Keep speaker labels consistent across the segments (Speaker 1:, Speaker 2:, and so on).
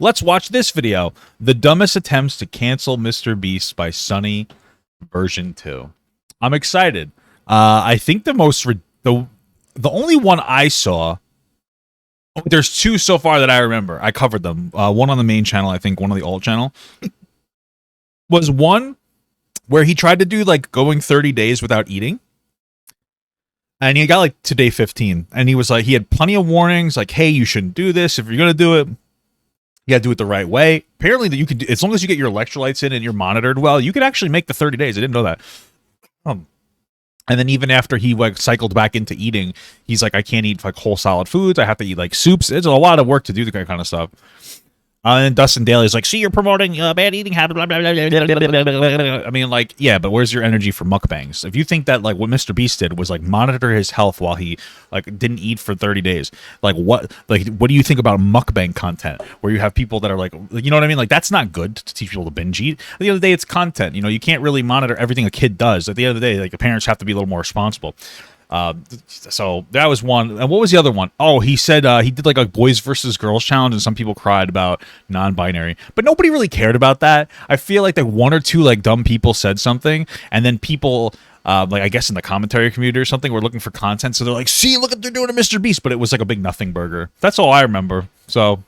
Speaker 1: Let's watch this video. The dumbest attempts to cancel MrBeast by Sunny version 2. I'm excited. I think the only one I saw, there's two so far that I remember. I covered them. One on the main channel, I think one on the alt channel. Was one where he tried to do like going 30 days without eating. And he got like to day 15. And he was like, he had plenty of warnings, like, hey, you shouldn't do this. If you're gonna do it, you gotta do it the right way. Apparently that you could, as long as you get your electrolytes in and you're monitored well, you could actually make the 30 days. I didn't know that. And then even after he like cycled back into eating, he's like, I can't eat like whole solid foods. I have to eat like soups. It's a lot of work to do that kind of stuff. And Dustin Daly's like, see, you're promoting bad eating habits. Blah, blah, blah, blah, blah, blah, blah. I mean, like, yeah, but where's your energy for mukbangs? If you think that like what MrBeast did was like monitor his health while he like didn't eat for 30 days, like what do you think about mukbang content where you have people that are like, you know what I mean? Like that's not good to teach people to binge eat. At the end of the day, it's content. You know, you can't really monitor everything a kid does. At the end of the day, like the parents have to be a little more responsible. So that was one. And what was the other one? Oh, he said he did like a boys versus girls challenge, and some people cried about non-binary, but nobody really cared about that. I feel like one or two like dumb people said something, and then people like I guess in the commentary community or something were looking for content, so they're like, see, look what they're doing to MrBeast, but it was like a big nothing burger. That's all I remember. So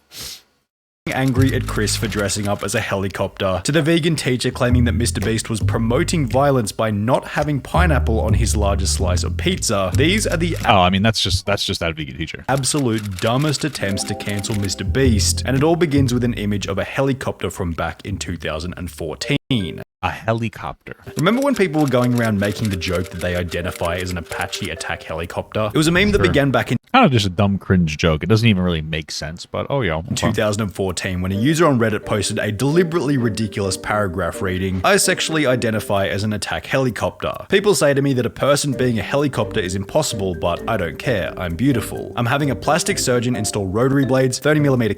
Speaker 2: angry at Chris for dressing up as a helicopter, to the vegan teacher claiming that MrBeast was promoting violence by not having pineapple on his largest slice of pizza. These are the
Speaker 1: I mean that's just that vegan teacher.
Speaker 2: Absolute dumbest attempts to cancel MrBeast, and it all begins with an image of a helicopter from back in 2014.
Speaker 1: A helicopter.
Speaker 2: Remember when people were going around making the joke that they identify as an Apache attack helicopter? It was a meme that began back in
Speaker 1: kind of just a dumb cringe joke. It doesn't even really make sense, but oh yeah.
Speaker 2: 2014, when a user on Reddit posted a deliberately ridiculous paragraph reading, I sexually identify as an attack helicopter. People say to me that a person being a helicopter is impossible, but I don't care. I'm beautiful. I'm having a plastic surgeon install rotary blades, 30mm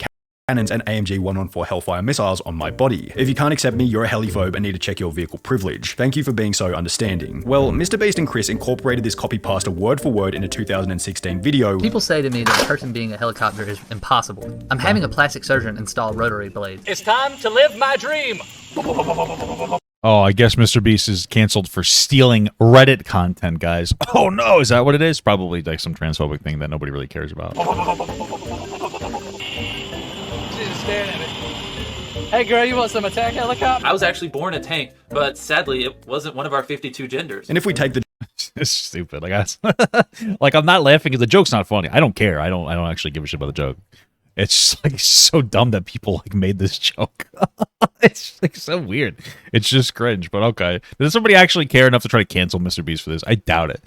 Speaker 2: cannons, and AMG 114 Hellfire missiles on my body. If you can't accept me, you're a heliphobe and need to check your vehicle privilege. Thank you for being so understanding. Well, MrBeast and Chris incorporated this copy pasta word for word in a 2016 video.
Speaker 3: People say to me that a person being a helicopter is impossible. I'm having a plastic surgeon install rotary blades.
Speaker 4: It's time to live my dream.
Speaker 1: Oh, I guess MrBeast is canceled for stealing Reddit content, guys. Oh no, is that what it is? Probably like some transphobic thing that nobody really cares about.
Speaker 4: Hey girl, you want some attack helicopter?
Speaker 5: I was actually born a tank, but sadly it wasn't one of our 52 genders.
Speaker 2: And if we take the
Speaker 1: It's stupid. Like I'm not laughing because the joke's not funny. I don't care. I don't actually give a shit about the joke. It's just like so dumb that people like made this joke. It's like so weird. It's just cringe, but okay. Does somebody actually care enough to try to cancel MrBeast for this? I doubt it.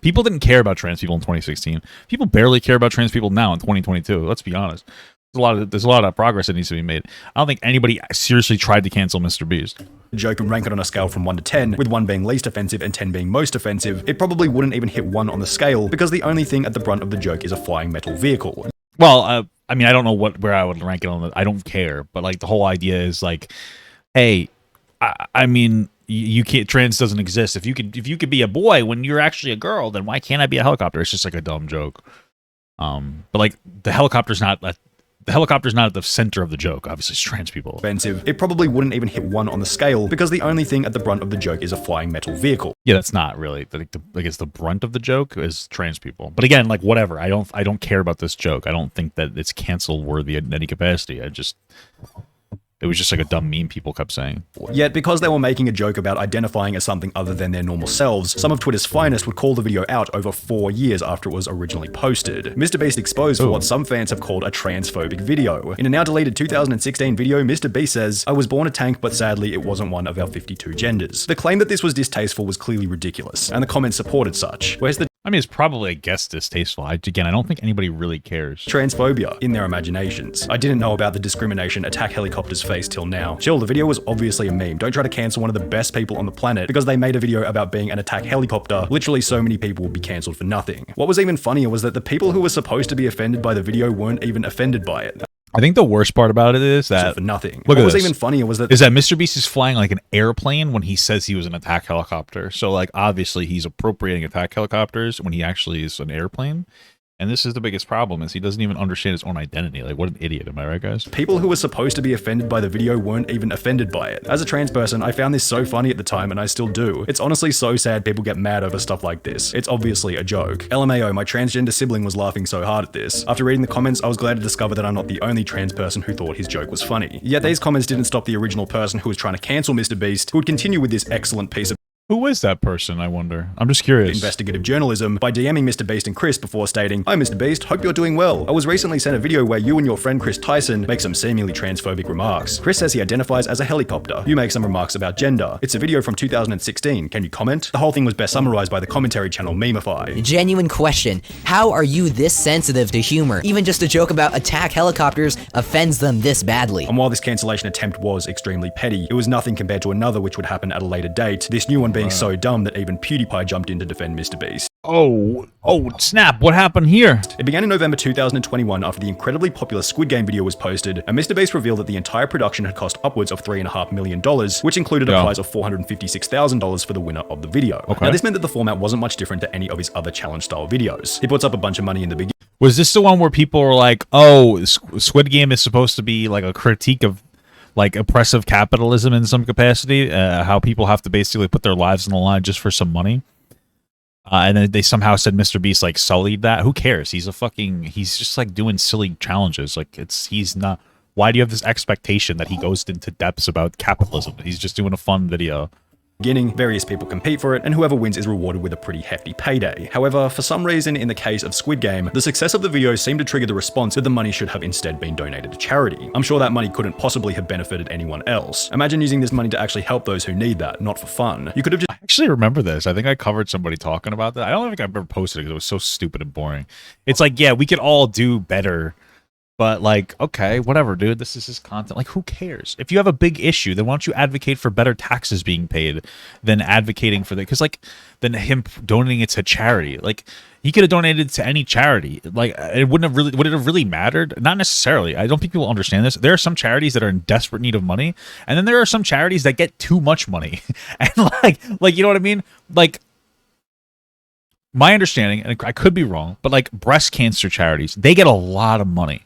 Speaker 1: People didn't care about trans people in 2016. People barely care about trans people now in 2022. Let's be honest. There's a lot of progress that needs to be made. I don't think anybody seriously tried to cancel MrBeast.
Speaker 2: Joke and rank it on a scale from 1 to 10, with 1 being least offensive and 10 being most offensive, it probably wouldn't even hit 1 on the scale because the only thing at the brunt of the joke is a flying metal vehicle.
Speaker 1: Well, I mean, I don't know where I would rank it on the, I don't care, but like the whole idea is like, hey, I mean, you can't, trans doesn't exist. If you could be a boy when you're actually a girl, then why can't I be a helicopter? It's just like a dumb joke. But like the helicopter's not at the center of the joke. Obviously, it's trans people.
Speaker 2: Offensive. It probably wouldn't even hit 1 on the scale because the only thing at the brunt of the joke is a flying metal vehicle.
Speaker 1: Yeah, that's not really like it's the brunt of the joke is trans people. But again, like whatever. I don't care about this joke. I don't think that it's cancel worthy in any capacity. It was just like a dumb meme people kept saying.
Speaker 2: Yet, because they were making a joke about identifying as something other than their normal selves, some of Twitter's finest would call the video out over 4 years after it was originally posted. MrBeast exposed for what some fans have called a transphobic video. In a now deleted 2016 video, MrBeast says, I was born a tank, but sadly it wasn't one of our 52 genders. The claim that this was distasteful was clearly ridiculous, and the comments supported such. Where's the
Speaker 1: I mean, it's probably, I guess, distasteful. Again, I don't think anybody really cares.
Speaker 2: Transphobia in their imaginations. I didn't know about the discrimination attack helicopters face till now. Chill, the video was obviously a meme. Don't try to cancel one of the best people on the planet because they made a video about being an attack helicopter. Literally so many people would be cancelled for nothing. What was even funnier was that the people who were supposed to be offended by the video weren't even offended by it.
Speaker 1: I think the worst part about it is that
Speaker 2: for nothing.
Speaker 1: Look, what
Speaker 2: was even funnier was that
Speaker 1: MrBeast is flying like an airplane when he says he was an attack helicopter. So like obviously he's appropriating attack helicopters when he actually is an airplane. And this is the biggest problem, is he doesn't even understand his own identity. Like, what an idiot, am I right, guys?
Speaker 2: People who were supposed to be offended by the video weren't even offended by it. As a trans person, I found this so funny at the time, and I still do. It's honestly so sad people get mad over stuff like this. It's obviously a joke. LMAO, my transgender sibling was laughing so hard at this. After reading the comments, I was glad to discover that I'm not the only trans person who thought his joke was funny. Yet these comments didn't stop the original person who was trying to cancel MrBeast, who would continue with this excellent piece of
Speaker 1: Who is that person, I wonder? I'm just curious.
Speaker 2: investigative journalism by DMing MrBeast and Chris before stating, "Hi MrBeast, hope you're doing well. I was recently sent a video where you and your friend Chris Tyson make some seemingly transphobic remarks. Chris says he identifies as a helicopter. You make some remarks about gender. It's a video from 2016. Can you comment?" The whole thing was best summarized by the commentary channel Memify.
Speaker 6: Genuine question. How are you this sensitive to humor? Even just a joke about attack helicopters offends them this badly.
Speaker 2: And while this cancellation attempt was extremely petty, it was nothing compared to another which would happen at a later date, this new one being so dumb that even PewDiePie jumped in to defend MrBeast.
Speaker 1: Oh, snap. What happened here?
Speaker 2: It began in November 2021 after the incredibly popular Squid Game video was posted, and MrBeast revealed that the entire production had cost upwards of $3.5 million, which included a prize of $456,000 for the winner of the video.
Speaker 1: Okay.
Speaker 2: Now this meant that the format wasn't much different to any of his other challenge-style videos. He puts up a bunch of money in the beginning.
Speaker 1: Was this the one where people were like, oh, Squid Game is supposed to be like a critique of like oppressive capitalism in some capacity, how people have to basically put their lives on the line just for some money? And then they somehow said MrBeast like sullied that. Who cares? He's just like doing silly challenges. Like he's not. Why do you have this expectation that he goes into depths about capitalism? He's just doing a fun video.
Speaker 2: Various people compete for it, and whoever wins is rewarded with a pretty hefty payday. However, for some reason in the case of Squid Game, the success of the video seemed to trigger the response that the money should have instead been donated to charity. I'm sure that money couldn't possibly have benefited anyone else. Imagine using this money to actually help those who need that, not for fun. You could have just
Speaker 1: I actually remember this. I think I covered somebody talking about that. I don't think I've ever posted it because it was so stupid and boring. It's like, yeah, we could all do better. But like, okay, whatever, dude. This is his content. Like, who cares? If you have a big issue, then why don't you advocate for better taxes being paid than advocating for that? Because like, then him donating it to charity. Like, he could have donated to any charity. Like, it would it have really mattered? Not necessarily. I don't think people understand this. There are some charities that are in desperate need of money, and then there are some charities that get too much money. And like, you know what I mean? Like, my understanding, and I could be wrong, but like breast cancer charities, they get a lot of money.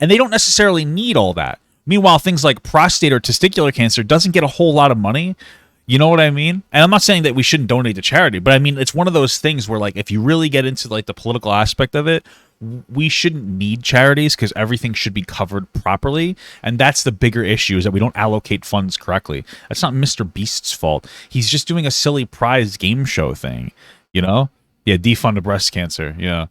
Speaker 1: And they don't necessarily need all that. Meanwhile, things like prostate or testicular cancer doesn't get a whole lot of money. You know what I mean? And I'm not saying that we shouldn't donate to charity, but I mean, it's one of those things where like, if you really get into like the political aspect of it, we shouldn't need charities because everything should be covered properly. And that's the bigger issue, is that we don't allocate funds correctly. That's not MrBeast's fault. He's just doing a silly prize game show thing, you know? Yeah, defund the breast cancer, yeah.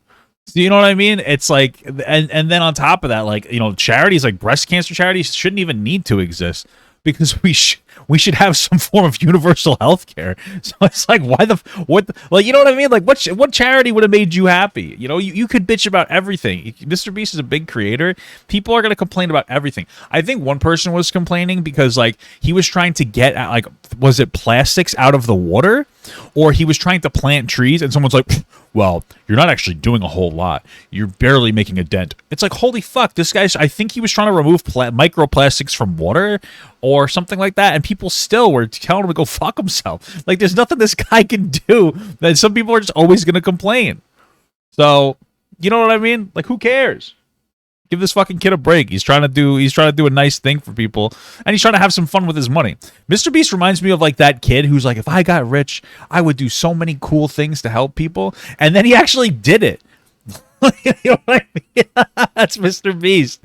Speaker 1: You know what I mean? It's like, and then on top of that, like, you know, charities like breast cancer charities shouldn't even need to exist because we should have some form of universal health care. So it's like, like, you know what I mean? Like, what charity would have made you happy? You know, you could bitch about everything. MrBeast is a big creator. People are going to complain about everything. I think one person was complaining because like he was trying to get at, like, was it plastics out of the water? Or he was trying to plant trees and someone's like, well, you're not actually doing a whole lot. You're barely making a dent. It's like, holy fuck, this guy's, I think he was trying to remove microplastics from water or something like that. And people still were telling him to go fuck himself. Like, there's nothing this guy can do. That some people are just always going to complain. So, you know what I mean? Like, who cares? Give this fucking kid a break. He's trying to do a nice thing for people, and he's trying to have some fun with his money. MrBeast reminds me of like that kid who's like, if I got rich, I would do so many cool things to help people, and then he actually did it. You know what I mean? That's MrBeast.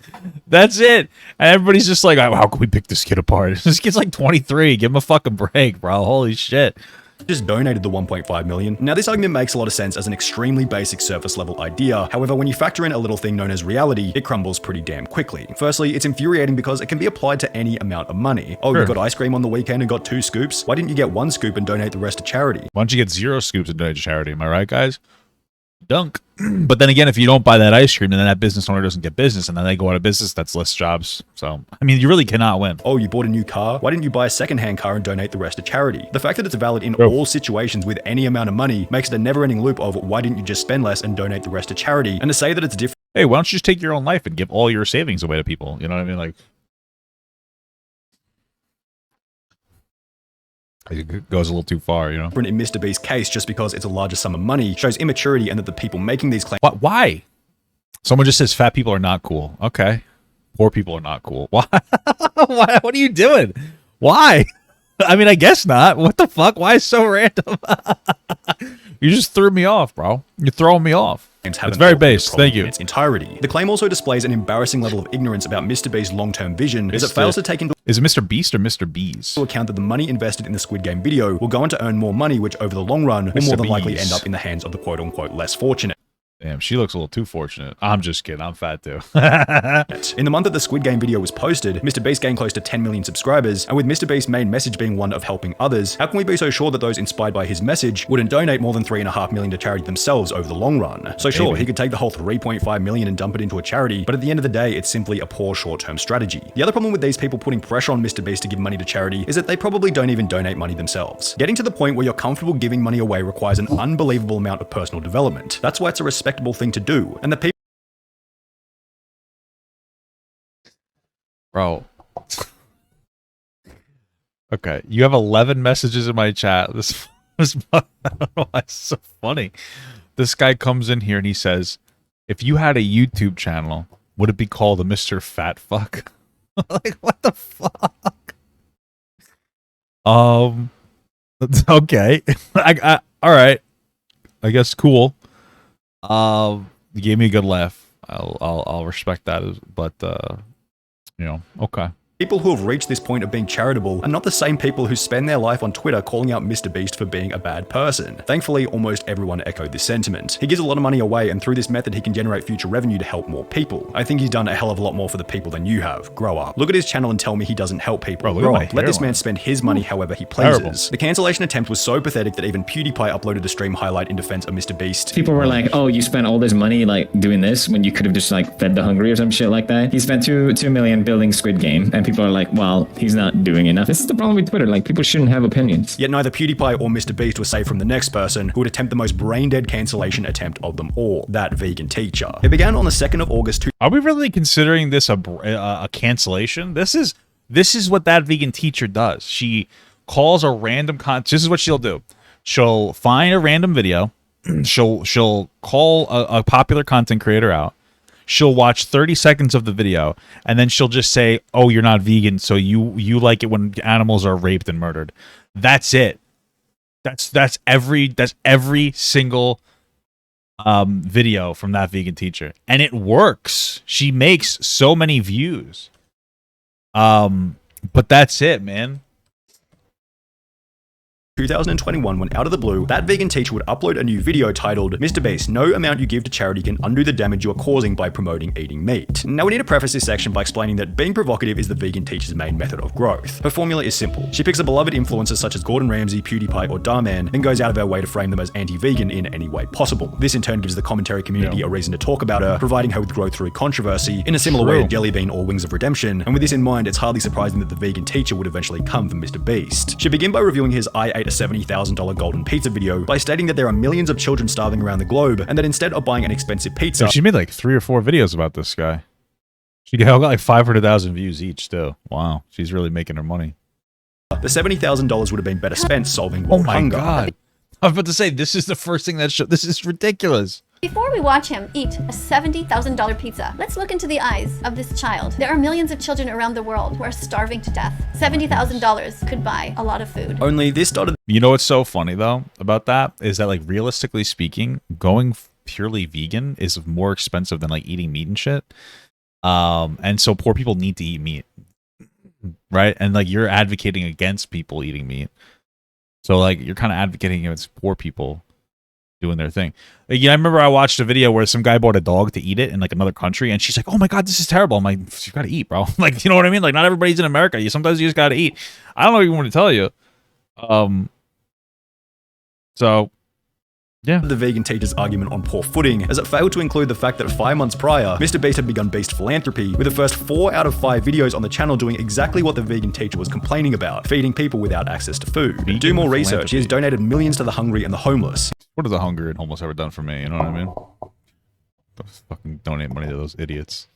Speaker 1: That's it. And everybody's just like, how can we pick this kid apart? This kid's like 23. Give him a fucking break, bro. Holy shit.
Speaker 2: Just donated the 1.5 million. Now this argument makes a lot of sense as an extremely basic surface level idea. However, when you factor in a little thing known as reality, it crumbles pretty damn quickly. Firstly, it's infuriating because it can be applied to any amount of money. Oh, you got ice cream on the weekend and got 2 scoops? Why didn't you get 1 scoop and donate the rest to charity?
Speaker 1: Why don't you get 0 scoops and donate to charity? Am I right, guys? Dunk. But then again, if you don't buy that ice cream, then that business owner doesn't get business, and then they go out of business. That's less jobs. So, I mean, you really cannot win.
Speaker 2: Oh, you bought a new car? Why didn't you buy a second-hand car and donate the rest to charity? The fact that it's valid in all situations with any amount of money makes it a never-ending loop of why didn't you just spend less and donate the rest to charity? And to say that it's different.
Speaker 1: Hey, why don't you just take your own life and give all your savings away to people? You know what I mean? Like, It goes a little too far, you know.
Speaker 2: In MrBeast's case, just because it's a larger sum of money, shows immaturity and that the people making these claims
Speaker 1: Why? Someone just says fat people are not cool. Okay. Poor people are not cool. Why? Why? What are you doing? Why? I mean, I guess not. What the fuck? Why is it so random? You just threw me off, bro. You're throwing me off. It's very based. Thank you.
Speaker 2: In its entirety. The claim also displays an embarrassing level of ignorance about MrBeast's long-term vision, as it fails to take into
Speaker 1: Is it Mr. Beast or Mr. Bees?
Speaker 2: account that the money invested in the Squid Game video will go on to earn more money, which over the long run will more than likely end up in the hands of the quote-unquote less fortunate.
Speaker 1: Damn, she looks a little too fortunate. I'm just kidding. I'm fat too.
Speaker 2: In the month that the Squid Game video was posted, MrBeast gained close to 10 million subscribers, and with MrBeast's main message being one of helping others, how can we be so sure that those inspired by his message wouldn't donate more than $3.5 million to charity themselves over the long run? So sure, he could take the whole $3.5 million and dump it into a charity, but at the end of the day, it's simply a poor short-term strategy. The other problem with these people putting pressure on MrBeast to give money to charity is that they probably don't even donate money themselves. Getting to the point where you're comfortable giving money away requires an unbelievable amount of personal development. That's why it's a respectable thing to do. And the people
Speaker 1: Bro. Okay, you have 11 messages in my chat. This I don't know why it's so funny. This guy comes in here and he says, if you had a YouTube channel, would it be called a Mr. Fat Fuck? Like, what the fuck? Okay. All right. I guess cool. You gave me a good laugh. I'll respect that, but you know, okay.
Speaker 2: People who have reached this point of being charitable are not the same people who spend their life on Twitter calling out MrBeast for being a bad person. Thankfully, almost everyone echoed this sentiment. He gives a lot of money away, and through this method, he can generate future revenue to help more people. I think he's done a hell of a lot more for the people than you have. Grow up. Look at his channel and tell me he doesn't help people.
Speaker 1: Bro,
Speaker 2: Grow up. Let this man spend his money however he pleases.
Speaker 1: Terrible.
Speaker 2: The cancellation attempt was so pathetic that even PewDiePie uploaded a stream highlight in defense of MrBeast.
Speaker 7: People were like, oh, you spent all this money like doing this when you could have just like fed the hungry or some shit like that. He spent $2 million building Squid Game, and people are like, well, he's not doing enough. This is the problem with Twitter. Like, people shouldn't have opinions.
Speaker 2: Yet neither PewDiePie or MrBeast were safe from the next person who would attempt the most brain-dead cancellation attempt of them all, that vegan teacher. It began on the 2nd of August.
Speaker 1: Are we really considering this a cancellation? This is what that vegan teacher does. She calls a random this is what she'll do. She'll find a random video. She'll call a popular content creator out. She'll watch 30 seconds of the video, and then she'll just say, oh, you're not vegan, so you like it when animals are raped and murdered. That's it. That's every single video from that vegan teacher. And it works. She makes so many views. But that's it, man.
Speaker 2: 2021, when out of the blue, that vegan teacher would upload a new video titled, MrBeast, no amount you give to charity can undo the damage you are causing by promoting eating meat. Now we need to preface this section by explaining that being provocative is the vegan teacher's main method of growth. Her formula is simple. She picks a beloved influencers such as Gordon Ramsay, PewDiePie, or Darman, then goes out of her way to frame them as anti-vegan in any way possible. This in turn gives the commentary community a reason to talk about her, providing her with growth through controversy, in a similar way to Jelly Bean or Wings of Redemption, and with this in mind, it's hardly surprising that the vegan teacher would eventually come from MrBeast. She'd begin by reviewing his I ate a $70,000 golden pizza video by stating that there are millions of children starving around the globe, and that instead of buying an expensive pizza,
Speaker 1: she made like 3 or 4 videos about this guy. She got like 500,000 views each too. Wow, she's really making her money.
Speaker 2: the $70,000 would have been better spent solving world hunger.
Speaker 1: God. I was about to say, this is the first thing that this is ridiculous.
Speaker 8: Before we watch him eat a $70,000 pizza, let's look into the eyes of this child. There are millions of children around the world who are starving to death. $70,000 could buy a lot of food.
Speaker 2: Only this started.
Speaker 1: You know what's so funny though about that is that, like, realistically speaking, going purely vegan is more expensive than like eating meat and shit. And so poor people need to eat meat, right? And like you're advocating against people eating meat, so like you're kind of advocating against poor people doing their thing. Like, yeah, I remember I watched a video where some guy bought a dog to eat it in like another country, and she's like, "Oh my god, this is terrible." I'm like, "You gotta eat, bro." Like, you know what I mean? Like, not everybody's in America. Sometimes you just gotta eat. I don't know even want to tell you. So, yeah.
Speaker 2: The vegan teacher's argument on poor footing, as it failed to include the fact that 5 months prior, MrBeast had begun Beast Philanthropy, with the first 4 out of 5 videos on the channel doing exactly what the vegan teacher was complaining about, feeding people without access to food.
Speaker 1: Vegan
Speaker 2: Do more research. He has donated millions to the hungry and the homeless.
Speaker 1: What has the hungry and homeless ever done for me? You know what I mean? Don't fucking donate money to those idiots.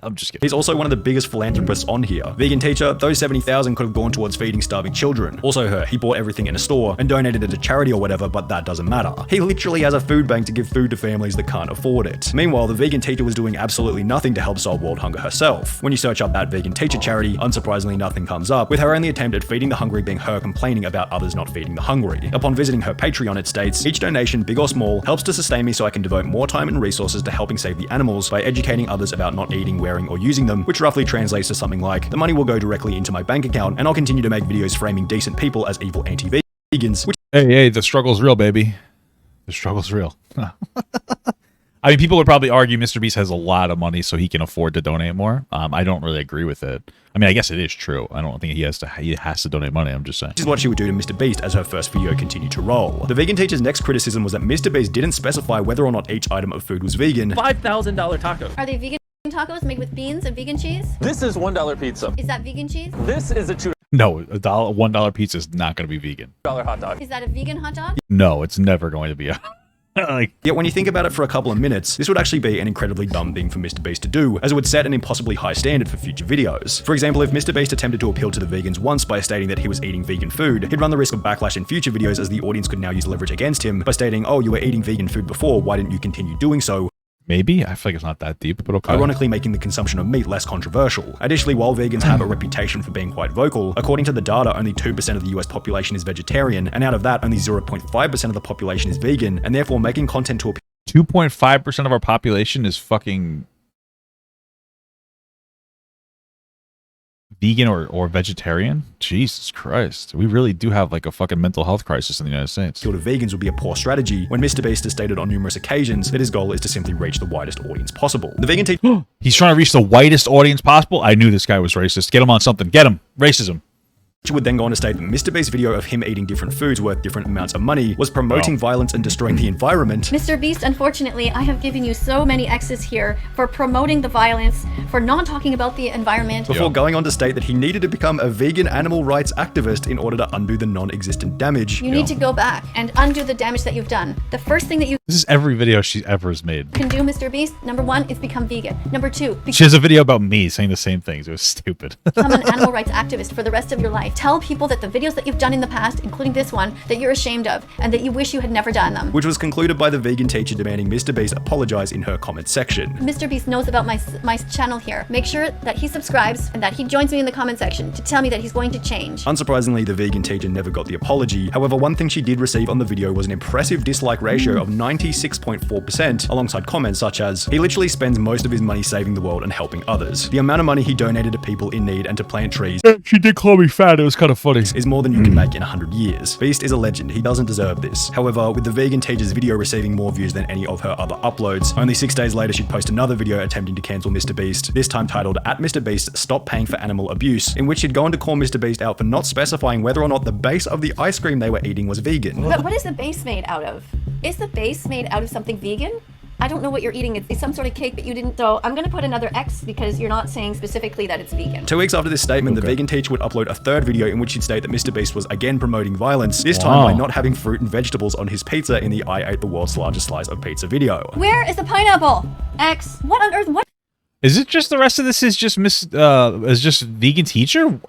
Speaker 1: I'm just kidding.
Speaker 2: He's also one of the biggest philanthropists on here. Vegan teacher, those 70,000 could have gone towards feeding starving children. Also her, he bought everything in a store and donated it to charity or whatever, but that doesn't matter. He literally has a food bank to give food to families that can't afford it. Meanwhile, the vegan teacher was doing absolutely nothing to help solve world hunger herself. When you search up that vegan teacher charity, unsurprisingly nothing comes up, with her only attempt at feeding the hungry being her complaining about others not feeding the hungry. Upon visiting her Patreon, it states, each donation, big or small, helps to sustain me so I can devote more time and resources to helping save the animals by educating others about not eating, wearing, or using them, which roughly translates to something like, the money will go directly into my bank account, and I'll continue to make videos framing decent people as evil anti-vegans, which
Speaker 1: Hey, the struggle's real, baby. The struggle's real. I mean, people would probably argue MrBeast has a lot of money, so he can afford to donate more. I don't really agree with it. I mean, I guess it is true. I don't think he has to donate money. I'm just saying.
Speaker 2: This is what she would do to MrBeast as her first video continued to roll. The vegan teacher's next criticism was that MrBeast didn't specify whether or not each item of food was vegan.
Speaker 4: $5,000 taco.
Speaker 8: Are they vegan tacos made with beans and vegan cheese?
Speaker 4: This is $1 pizza.
Speaker 8: Is that vegan cheese?
Speaker 4: This is a $2
Speaker 1: No, $1 pizza is not going to be vegan.
Speaker 4: hot dog.
Speaker 8: Is that a vegan hot dog?
Speaker 1: No, it's never going to be a like.
Speaker 2: Yet when you think about it for a couple of minutes, this would actually be an incredibly dumb thing for MrBeast to do, as it would set an impossibly high standard for future videos. For example, if MrBeast attempted to appeal to the vegans once by stating that he was eating vegan food, he'd run the risk of backlash in future videos, as the audience could now use leverage against him by stating, oh, you were eating vegan food before, why didn't you continue doing so?
Speaker 1: Maybe? I feel like it's not that deep, but okay.
Speaker 2: Ironically making the consumption of meat less controversial. Additionally, while vegans have a reputation for being quite vocal, according to the data, only 2% of the US population is vegetarian, and out of that, only 0.5% of the population is vegan, and therefore making content to appeal
Speaker 1: 2.5% of our population is fucking vegan or vegetarian? Jesus Christ. We really do have like a fucking mental health crisis in the United States.
Speaker 2: to vegans would be a poor strategy, when MrBeast has stated on numerous occasions that his goal is to simply reach the widest audience possible. The vegan teacher
Speaker 1: He's trying to reach the widest audience possible? I knew this guy was racist. Get him on something. Get him. Racism.
Speaker 2: would then go on to state that MrBeast's video of him eating different foods worth different amounts of money was promoting violence and destroying the environment.
Speaker 8: MrBeast, unfortunately, I have given you so many X's here for promoting the violence, for not talking about the environment.
Speaker 2: Before going on to state that he needed to become a vegan animal rights activist in order to undo the non-existent damage.
Speaker 8: You need to go back and undo the damage that you've done. The first thing that you
Speaker 1: This is every video she ever has made.
Speaker 8: can do, MrBeast, number one, is become vegan. Number two,
Speaker 1: She has a video about me saying the same things. It was stupid.
Speaker 8: become an animal rights activist for the rest of your life. Tell people that the videos that you've done in the past, including this one, that you're ashamed of and that you wish you had never done them.
Speaker 2: Which was concluded by the vegan teacher demanding MrBeast apologize in her comment section.
Speaker 8: MrBeast knows about my channel here. Make sure that he subscribes and that he joins me in the comment section to tell me that he's going to change.
Speaker 2: Unsurprisingly, the vegan teacher never got the apology. However, one thing she did receive on the video was an impressive dislike ratio of 96.4%, alongside comments such as, he literally spends most of his money saving the world and helping others. The amount of money he donated to people in need and to plant trees
Speaker 1: She did call me fat. It was kind of funny.
Speaker 2: is more than you can make in 100 years. Beast is a legend, he doesn't deserve this. However, with the vegan teacher's video receiving more views than any of her other uploads, only 6 days later she'd post another video attempting to cancel MrBeast, this time titled @MrBeast Stop Paying for Animal Abuse, in which she'd go on to call MrBeast out for not specifying whether or not the base of the ice cream they were eating was vegan.
Speaker 8: But what is the base made out of? Is the base made out of something vegan? I don't know what you're eating. It's some sort of cake that you didn't. So I'm going to put another X because you're not saying specifically that it's vegan.
Speaker 2: 2 weeks after this statement, the vegan teacher would upload a third video in which she'd state that MrBeast was again promoting violence, this time by not having fruit and vegetables on his pizza in the I ate the world's largest slice of pizza video.
Speaker 8: Where is the pineapple? X. What on earth? What?
Speaker 1: Is it just the rest of this is just just vegan teacher?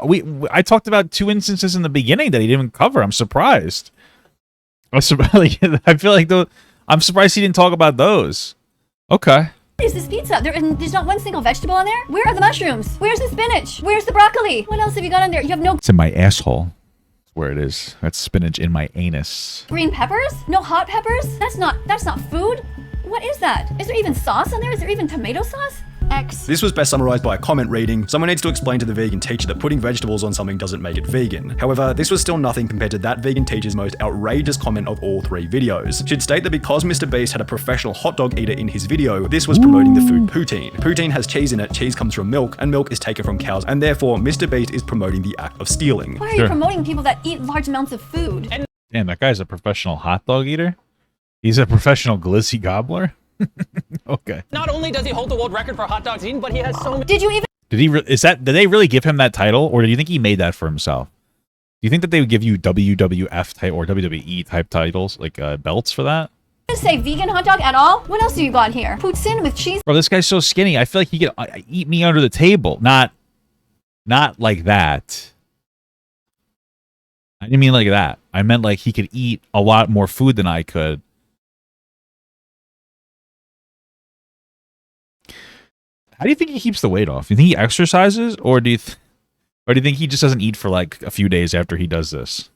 Speaker 1: I talked about 2 instances in the beginning that he didn't cover. I'm surprised. I feel like I'm surprised he didn't talk about those. Okay.
Speaker 8: What is this pizza? There's not one single vegetable on there? Where are the mushrooms? Where's the spinach? Where's the broccoli? What else have you got on there? You have no
Speaker 1: It's in my asshole. That's where it is. That's spinach in my anus.
Speaker 8: green peppers? No hot peppers? That's not food? What is that? Is there even sauce on there? Is there even tomato sauce? X.
Speaker 2: This was best summarized by a comment reading, someone needs to explain to the vegan teacher that putting vegetables on something doesn't make it vegan. However, this was still nothing compared to that vegan teacher's most outrageous comment of all 3 videos. She'd state that because MrBeast had a professional hot dog eater in his video, this was promoting the food poutine. Poutine has cheese in it, cheese comes from milk, and milk is taken from cows, and therefore MrBeast is promoting the act of stealing.
Speaker 8: Why are you promoting people that eat large amounts of food?
Speaker 1: Damn, that guy's a professional hot dog eater? He's a professional glizzy gobbler? Okay.
Speaker 4: Not only does he hold the world record for hot dogs eaten, but he has so many.
Speaker 8: Did you even?
Speaker 1: Did they really give him that title, or do you think he made that for himself? Do you think that they would give you WWF type or WWE type titles, like belts for that?
Speaker 8: say vegan hot dog at all? What else do you got here? Poutine with cheese.
Speaker 1: Bro, this guy's so skinny. I feel like he could eat me under the table. Not like that. I didn't mean like that. I meant like he could eat a lot more food than I could. How do you think he keeps the weight off? Do you think he exercises, or do you think he just doesn't eat for like a few days after he does this?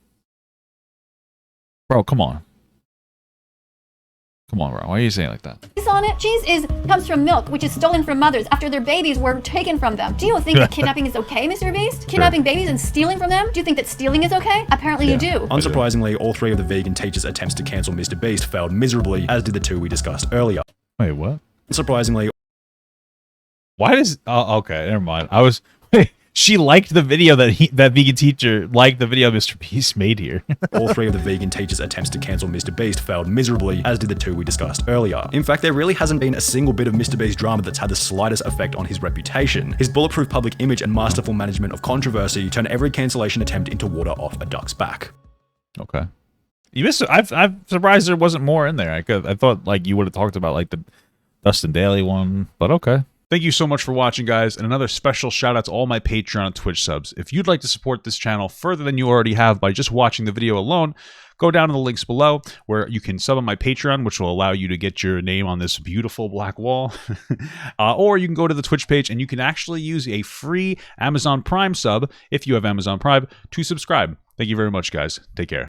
Speaker 1: Bro, come on. Come on, bro. Why are you saying it like that?
Speaker 8: On it. Cheese comes from milk, which is stolen from mothers after their babies were taken from them. Do you think that kidnapping is okay, MrBeast? Kidnapping babies and stealing from them? Do you think that stealing is okay? Apparently you do.
Speaker 2: Unsurprisingly, all three of the vegan teachers' attempts to cancel MrBeast failed miserably, as did the two we discussed earlier.
Speaker 1: Wait, what?
Speaker 2: Unsurprisingly,
Speaker 1: Why does... Oh, okay, never mind. I was... Wait, she liked the video that vegan teacher liked the video MrBeast made here.
Speaker 2: all three of the vegan teachers' attempts to cancel MrBeast failed miserably, as did the two we discussed earlier. In fact, there really hasn't been a single bit of MrBeast drama that's had the slightest effect on his reputation. His bulletproof public image and masterful management of controversy turn every cancellation attempt into water off a duck's back.
Speaker 1: Okay. You missed it. I'm surprised there wasn't more in there. I thought like you would have talked about like the Dustin Daly one, but okay. Thank you so much for watching, guys, and another special shout out to all my Patreon and Twitch subs. If you'd like to support this channel further than you already have by just watching the video alone, go down to the links below where you can sub on my Patreon, which will allow you to get your name on this beautiful black wall. Or you can go to the Twitch page and you can actually use a free Amazon Prime sub, if you have Amazon Prime, to subscribe. Thank you very much, guys. Take care.